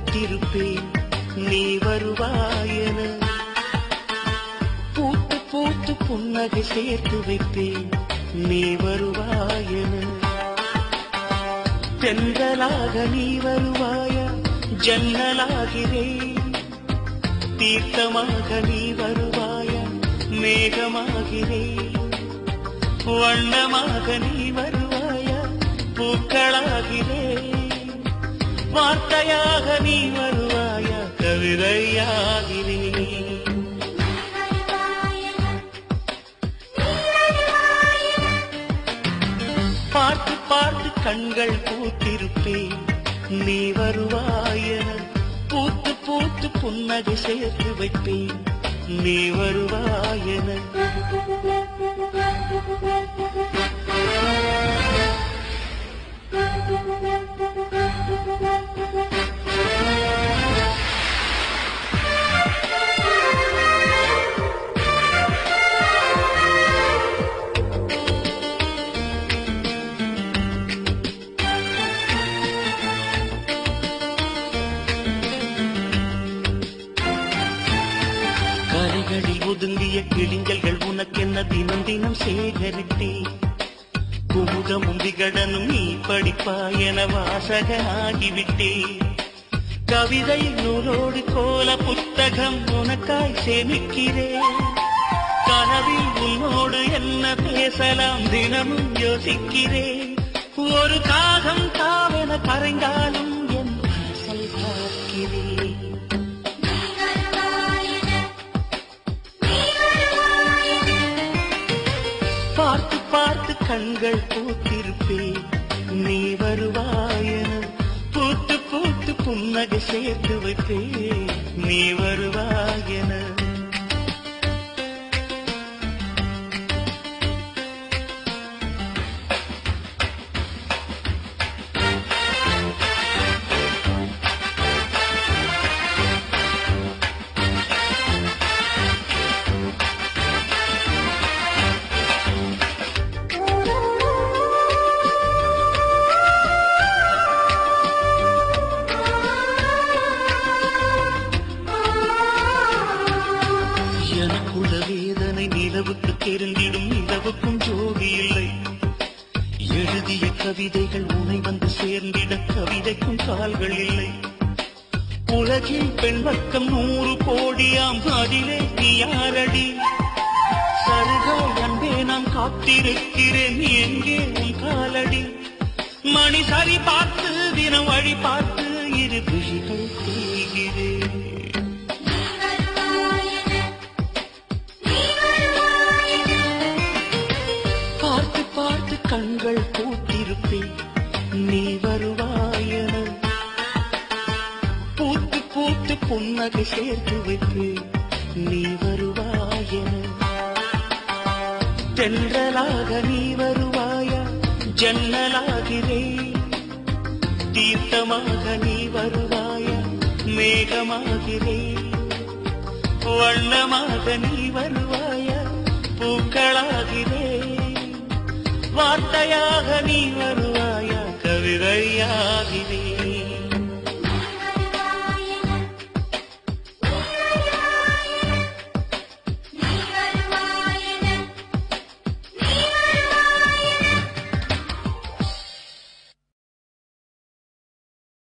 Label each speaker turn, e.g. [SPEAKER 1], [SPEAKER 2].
[SPEAKER 1] பூத்திருப்பேன் நீ வருவாயென. பூத்து பூத்து புன்னகை சேர்த்து வைப்பேன் நீ வருவாயென. தென்றலாக நீ வருவாயா ஜன்னலாகிறேன். தீர்த்தமாக நீ வருவாயா மேகமாகிறேன். வண்ணமாக நீ வருவாயா பூக்களாகிறேன். வார்த்தையாக நீ வருவாயா கவிதையாகிறேன். பார்த்து பார்த்து கண்கள் பூத்திருப்பேன் நீ வருவாயென. பூத்து பூத்து புன்னகை சேர்த்து வைப்பேன் நீ வருவாயென. கரைகளில் ஒதுங்கிய கிளிஞ்சல்கள் உனக்கென்ன தினம் தினம் சேகரித்தேன். குமுதமும் விகடனும் நீ படிப்பாயென வாசகனாகிவிட்டேன். கவிதை நூலோடு கோல புத்தகம் உனக்காய் சேமிக்கிறேன். கனவில் உன்னோடு என்ன பேசலாம் தினமும் யோசிக்கிறேன். ஒரு காகம் தாவென கரைந்தாலும் என் வாசல் பார்க்கிறேன். பார்த்து பார்த்து கண்கள் பூத்திருப்பேன் நீ வருவாயென. பூத்து பூத்து புன்னகை சேர்த்து வைப்பேன் நீ வருவாயென. எனக்குள்ள வேதனை நிலவுக்கு தெரிந்திடும் நிலவுக்கும் ஜோடி இல்லை. எழுதிய கவிதைகள் உனை வந்து சேர்ந்திட கவிதைக்கும் கால்கள் இல்லை. உலகில் பெண் பக்கம் 100 கோடியாம் அதிலே நீ யாரடி? சருகாய் அன்பே நான் காத்திருக்கிறேன் எங்கே உன் காலடி? மணி சரி பார்த்து தினம் வழி பார்த்து இரு விழிகள் தேய்கிறேன். பார்த்து பார்த்து கண்கள் பூத்திருப்பேன் நீ வருவாயென. பூத்து பூத்து புன்னகை சேர்த்து வைப்பேன் நீ வருவாயென. தென்றலாக நீ வருவாயா ஜன்னலாகிறேன். தீர்த்தமாக நீ வருவாயா மேகமாகிறேன். வண்ணமாக நீ வருவாயா பூக்களாகிறேன். வார்த்தையாக நீ வருவாயா கவிதையாகிறேன்.